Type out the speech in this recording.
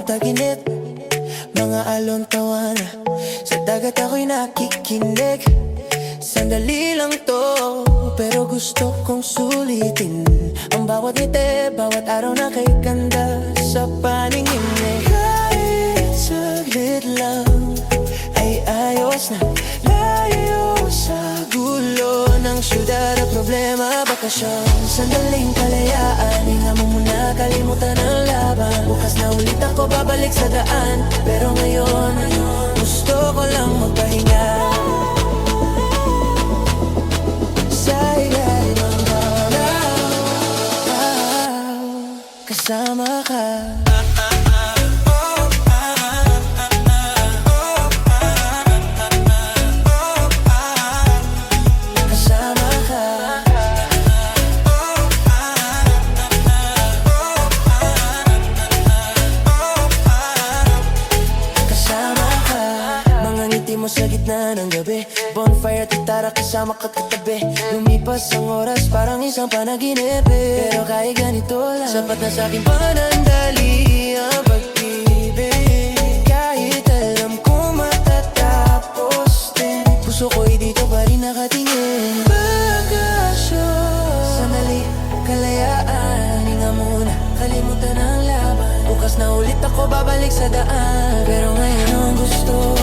ng taginip, mga alon tawana. Sa dagat ako'y nakikinig. Sandali lang to, pero gusto kong sulitin ang bawat ngiti, bawat araw na kay ganda sa paningin eh. Kahit saglit lang ay ayos na, layo sa gulo ng syudad at problema, bakasyon. Sandaling kalayaan, hinga mo muna, kalimutan ang laban. Bukas na ulit ako babalik sa daan, pero ngayon gusto ko lang magpahinga sa ilalim ng araw, kasama ka. Mo sa gitna ng gabi, bonfire at gitara kasama ka katabi. Lumipas ang oras parang isang panaginip eh. Pero kahit ganito lang, sapat na sa'king panandali ang pag-ibig. Kahit alam ko matatapos din, puso ko'y dito pa rin nakatingin. Bakasyon, sandali, kalayaan, hinga muna, kalimutan ang laban. Bukas na ulit ako babalik sa daan, pero ngayon ang gusto